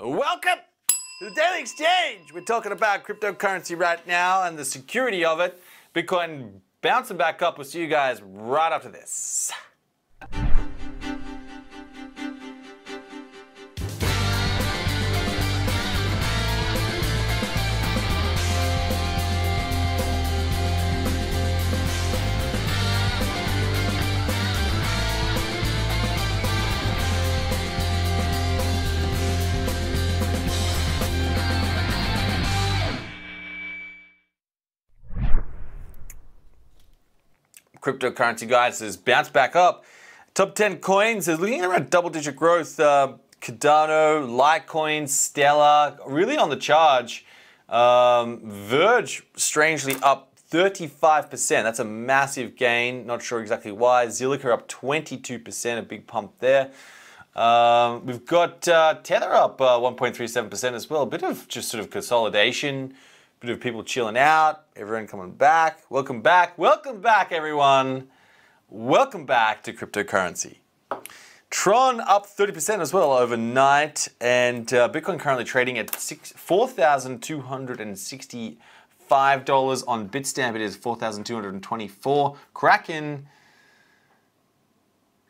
Welcome to the Daily Exchange. We're talking about cryptocurrency right now and the security of it. Bitcoin bouncing back up. We'll see you guys right after this. Cryptocurrency, guys, has bounced back up. Top 10 coins is looking at around double-digit growth. Cardano, Litecoin, Stellar, really on the charge. Verge, strangely, up 35%. That's a massive gain. Not sure exactly why. Zilliqa up 22%, a big pump there. We've got Tether up 1.37% as well. A bit of just sort of consolidation. Bit of people chilling out, everyone coming back. Welcome back, everyone. Welcome back to cryptocurrency. Tron up 30% as well overnight, and Bitcoin currently trading at $4,265 on Bitstamp. It is $4,224.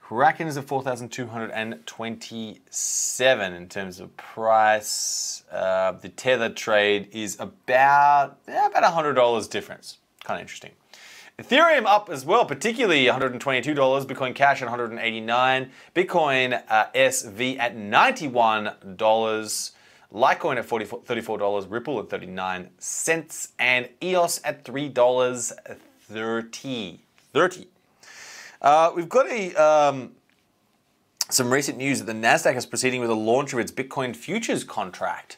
Kraken is at 4,227 in terms of price. The Tether trade is about $100 difference. Kind of interesting. Ethereum up as well, particularly $122. Bitcoin Cash at $189. Bitcoin SV at $91. Litecoin at $34. Ripple at 39 cents. And EOS at $3.30. We've got some recent news that the Nasdaq is proceeding with the launch of its Bitcoin futures contract,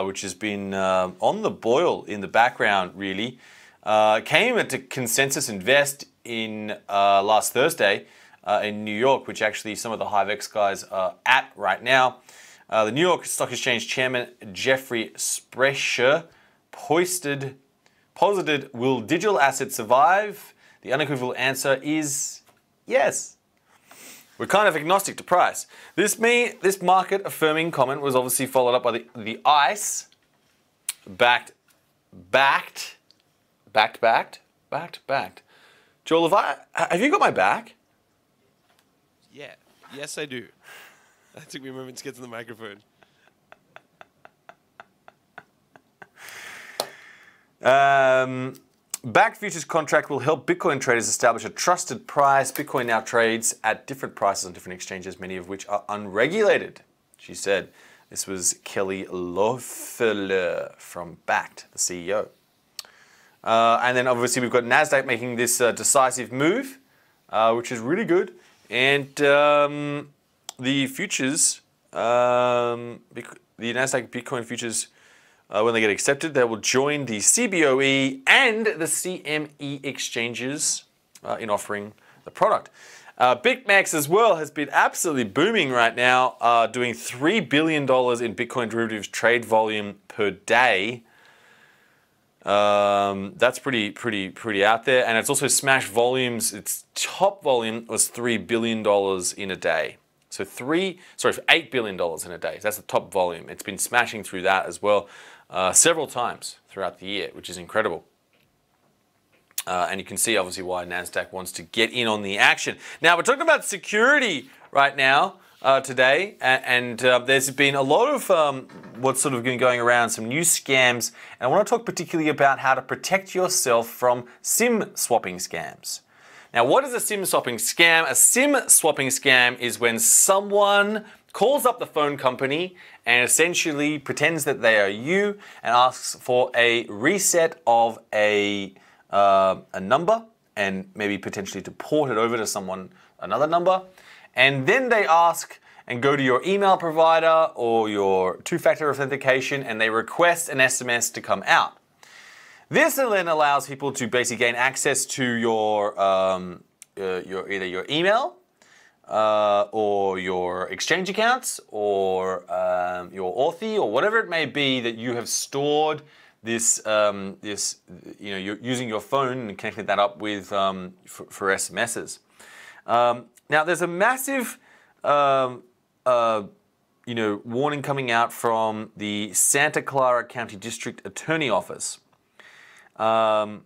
which has been on the boil in the background, really. Came at Consensus Invest in last Thursday in New York, which actually some of the HiveX guys are at right now. The New York Stock Exchange chairman Jeffrey Sprecher posited, will digital assets survive? The unequivocal answer is yes. We're kind of agnostic to price. This market affirming comment was obviously followed up by the ICE backed. Joel, have you got my back? Yeah. Yes, I do. That took me a moment to get to the microphone. Backed futures contract will help Bitcoin traders establish a trusted price. Bitcoin now trades at different prices on different exchanges, many of which are unregulated, she said. This was Kelly Loeffler from Backed, the CEO. And then obviously we've got Nasdaq making this decisive move, which is really good. And the futures, the Nasdaq Bitcoin futures, when they get accepted, they will join the CBOE and the CME exchanges in offering the product. BitMEX as well has been absolutely booming right now, doing $3 billion in Bitcoin derivatives trade volume per day. That's pretty out there, and it's also smashed volumes. Its top volume was $3 billion in a day. So for $8 billion in a day. So that's the top volume. It's been smashing through that as well several times throughout the year, which is incredible. And you can see obviously why Nasdaq wants to get in on the action. Now we're talking about security right now today, and there's been a lot of what's sort of been going around, some new scams, and I want to talk particularly about how to protect yourself from SIM swapping scams. Now, what is a SIM swapping scam? A SIM swapping scam is when someone calls up the phone company and essentially pretends that they are you and asks for a reset of a number and maybe potentially to port it over to another number. And then they ask and go to your email provider or your two-factor authentication and they request an SMS to come out. This then allows people to basically gain access to your either your email or your exchange accounts or your Authy or whatever it may be that you have stored this you're using your phone and connecting that up with for SMSs. Now there's a massive warning coming out from the Santa Clara County District Attorney Office. And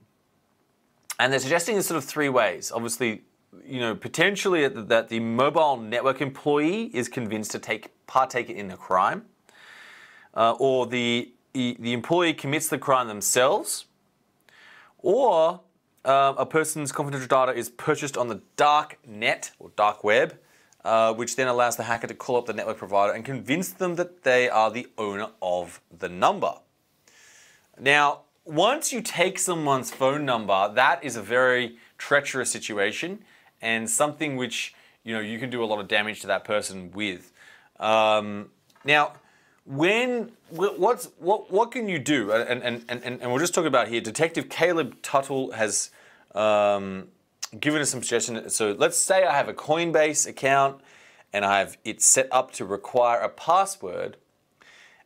they're suggesting this sort of three ways. Obviously, potentially that the mobile network employee is convinced to partake in a crime, or the employee commits the crime themselves, or a person's confidential data is purchased on the dark net or dark web, which then allows the hacker to call up the network provider and convince them that they are the owner of the number. Now, once you take someone's phone number, that is a very treacherous situation and something which you can do a lot of damage to that person with. Now, what can you do? And we'll just talk about here. Detective Caleb Tuttle has given us some suggestions. So let's say I have a Coinbase account and I have it set up to require a password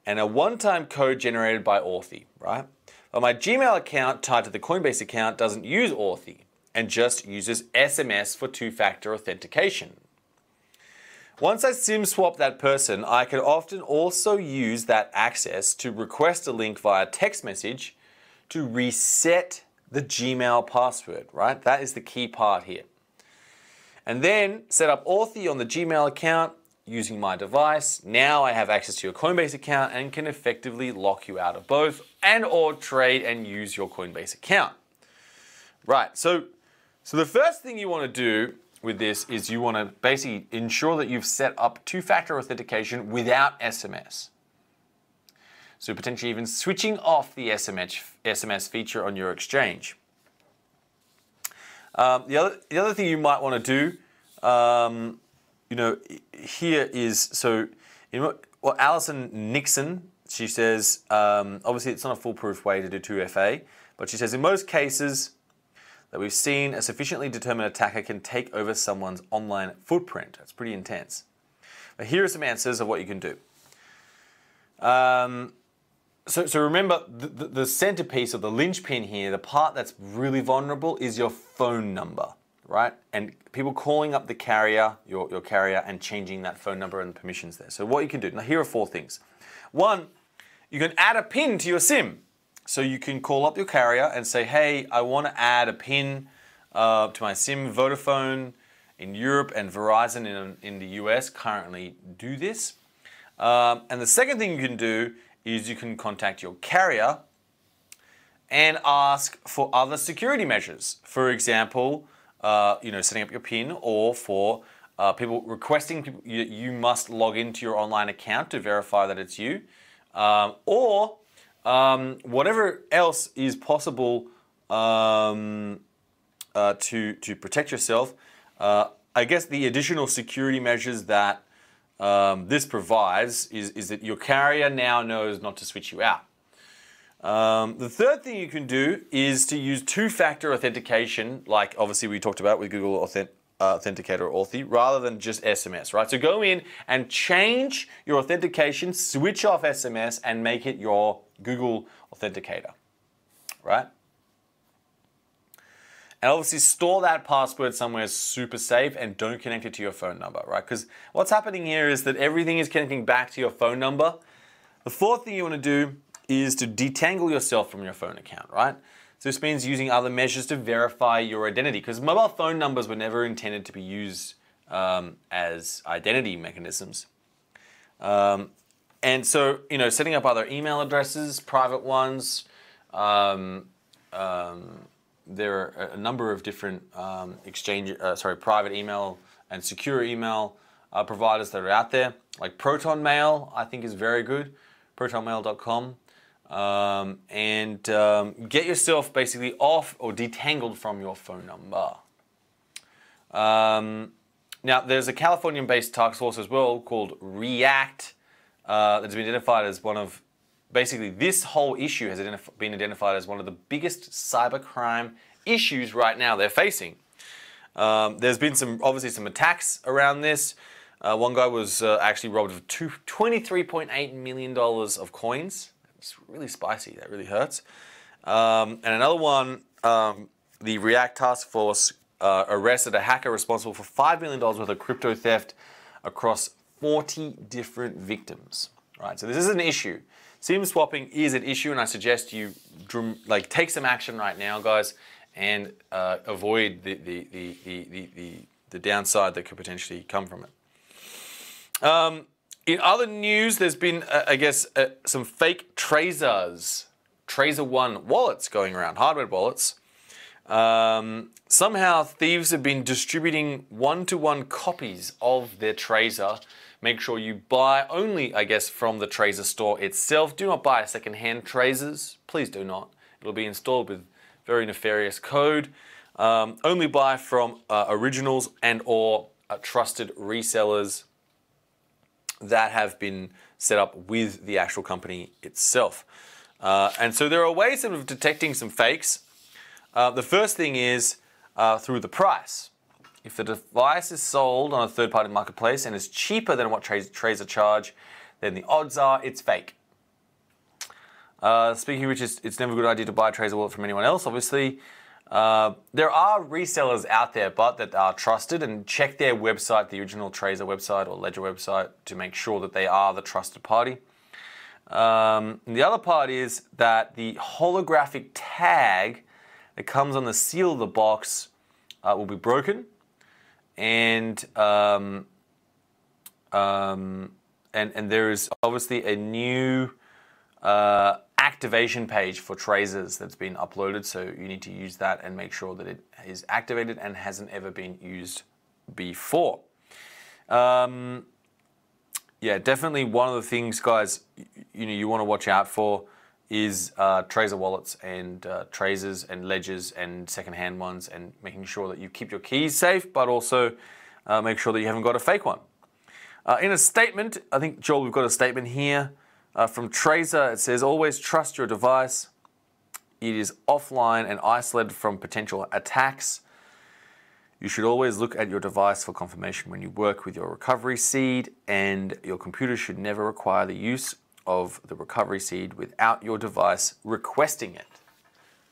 and a one-time code generated by Authy, right? But my Gmail account tied to the Coinbase account doesn't use Authy and just uses SMS for two-factor authentication. Once I SIM swap that person, I can often also use that access to request a link via text message to reset the Gmail password, right? That is the key part here. And then set up Authy on the Gmail account using my device. Now I have access to your Coinbase account and can effectively lock you out of both and/or trade and use your Coinbase account. Right, so the first thing you want to do with this is you want to basically ensure that you've set up two-factor authentication without SMS. So potentially even switching off the SMS feature on your exchange. The other thing you might want to do, here is, Alison Nixon, she says, obviously it's not a foolproof way to do 2FA, but she says in most cases that we've seen, a sufficiently determined attacker can take over someone's online footprint. That's pretty intense. But here are some answers of what you can do. So remember, the centerpiece or the linchpin here, the part that's really vulnerable is your phone number, right? And people calling up the carrier, your carrier, and changing that phone number and the permissions there. So what you can do, now here are 4 things. 1, you can add a PIN to your SIM. So you can call up your carrier and say, hey, I want to add a PIN to my SIM. Vodafone in Europe and Verizon in the US currently do this. And the second thing you can do is you can contact your carrier and ask for other security measures. For example, setting up your PIN, or for people requesting you must log into your online account to verify that it's you, or whatever else is possible to protect yourself. I guess the additional security measures that this provides is that your carrier now knows not to switch you out. The third thing you can do is to use two-factor authentication, like obviously we talked about with Google Authenticator or Authy, rather than just SMS, right? So go in and change your authentication, switch off SMS, and make it your Google Authenticator, right? And obviously store that password somewhere super safe and don't connect it to your phone number, right? Because what's happening here is that everything is connecting back to your phone number. The fourth thing you want to do is to detangle yourself from your phone account, right? So this means using other measures to verify your identity, because mobile phone numbers were never intended to be used as identity mechanisms. And so, setting up other email addresses, private ones, there are a number of different private email and secure email providers that are out there. Like Proton Mail, I think is very good, protonmail.com. And get yourself basically off or detangled from your phone number. Now, there's a Californian-based task force as well called REACT that's been identified as one of, basically this whole issue has been identified as one of the biggest cybercrime issues right now they're facing. There's been obviously some attacks around this. One guy was actually robbed of $23.8 million of coins. It's really spicy, that really hurts. And another one, the REACT task force arrested a hacker responsible for $5 million worth of crypto theft across 40 different victims, right? So this is an issue. SIM swapping is an issue, and I suggest you take some action right now, guys, and avoid the downside that could potentially come from it. In other news, there's been, some fake Trezor One wallets going around, hardware wallets. Somehow thieves have been distributing one-to-one copies of their Trezor. Make sure you buy only, from the Trezor store itself. Do not buy second-hand Trezors. Please do not. It'll be installed with very nefarious code. Only buy from originals and or trusted resellers that have been set up with the actual company itself. And so there are ways of detecting some fakes. The first thing is through the price. If the device is sold on a third-party marketplace and is cheaper than what Trezor charge, then the odds are it's fake. Speaking of which, it's never a good idea to buy a Trezor wallet from anyone else, obviously. There are resellers out there, but that are trusted, and check their website, the original Trezor website or Ledger website, to make sure that they are the trusted party. And the other part is that the holographic tag that comes on the seal of the box will be broken, and there is obviously a new activation page for Trezors that's been uploaded, so you need to use that and make sure that it is activated and hasn't ever been used before. Yeah, definitely one of the things, guys, you want to watch out for is Trezor wallets and Trezors and ledgers and second-hand ones, and making sure that you keep your keys safe, but also make sure that you haven't got a fake one. In a statement, I think, Joel, we've got a statement here from Trezor. It says, always trust your device. It is offline and isolated from potential attacks. You should always look at your device for confirmation when you work with your recovery seed, and your computer should never require the use of the recovery seed without your device requesting it.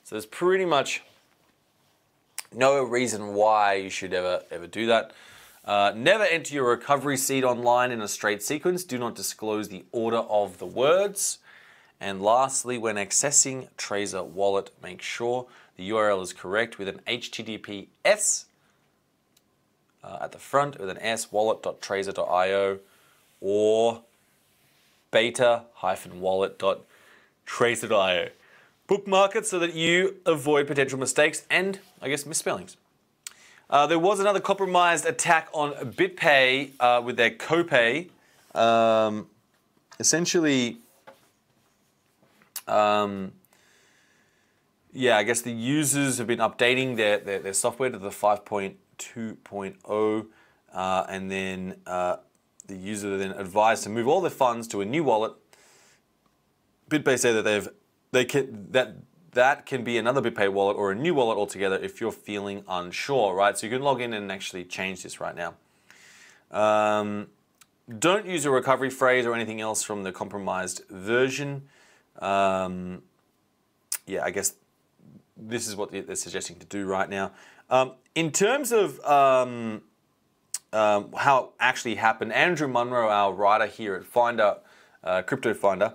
So there's pretty much no reason why you should ever do that. Never enter your recovery seed online in a straight sequence. Do not disclose the order of the words. And lastly, when accessing Trezor wallet, make sure the URL is correct with an HTTPS at the front with an S, wallet.trezor.io, or beta-wallet.trezor.io. Bookmark it so that you avoid potential mistakes and, misspellings. There was another compromised attack on BitPay with their CoPay. Essentially, the users have been updating their software to the 5.2.0, and then the user then advised to move all their funds to a new wallet. BitPay say that that can be another BitPay wallet or a new wallet altogether if you're feeling unsure, right? So you can log in and actually change this right now. Don't use a recovery phrase or anything else from the compromised version. This is what they're suggesting to do right now. In terms of how it actually happened, Andrew Munro, our writer here at Finder, Crypto Finder,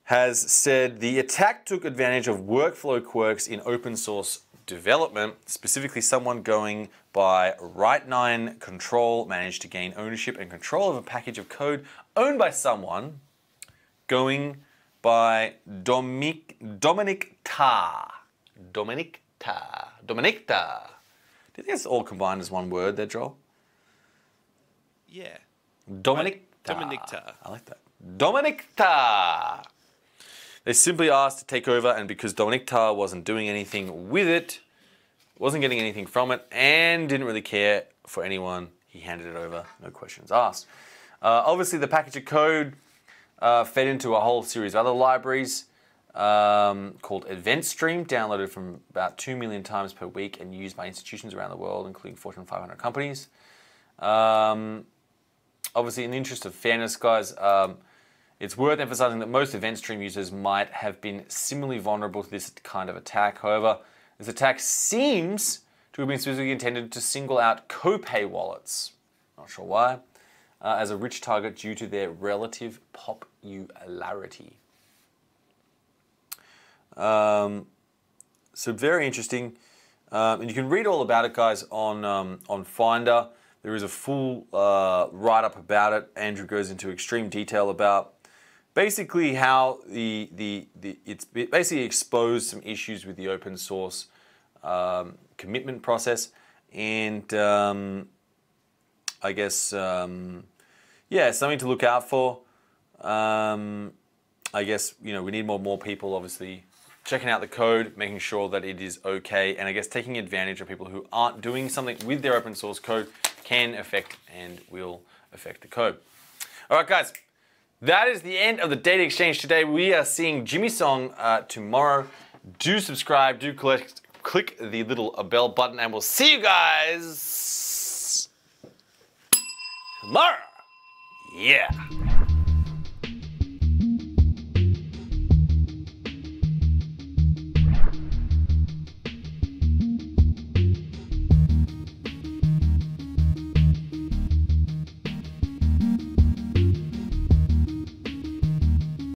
has said the attack took advantage of workflow quirks in open source development. Specifically, someone going by Right9 Control managed to gain ownership and control of a package of code owned by someone going by Dominic Ta. Dominic Ta. Do you think it's all combined as one word there, Joel? Yeah. Dominic Ta. I like that. Dominic Ta. They simply asked to take over, and because Dominic Ta wasn't doing anything with it, wasn't getting anything from it, and didn't really care for anyone, he handed it over, no questions asked. Obviously, the package of code fed into a whole series of other libraries called Event Stream, downloaded from about 2 million times per week and used by institutions around the world, including Fortune 500 companies. Obviously, in the interest of fairness, guys, it's worth emphasizing that most Event Stream users might have been similarly vulnerable to this kind of attack. However, this attack seems to have been specifically intended to single out CoPay wallets. Not sure why. as a rich target due to their relative popularity. So very interesting. And you can read all about it, guys, on Finder. There is a full write-up about it. Andrew goes into extreme detail about basically how it's basically exposed some issues with the open source commitment process, and I guess yeah, something to look out for. I guess we need more people obviously checking out the code, making sure that it is okay, and I guess taking advantage of people who aren't doing something with their open source code can affect and will affect the code. All right, guys. That is the end of the data exchange today. We are seeing Jimmy Song tomorrow. Do subscribe, do click the little bell button, and we'll see you guys tomorrow. Yeah.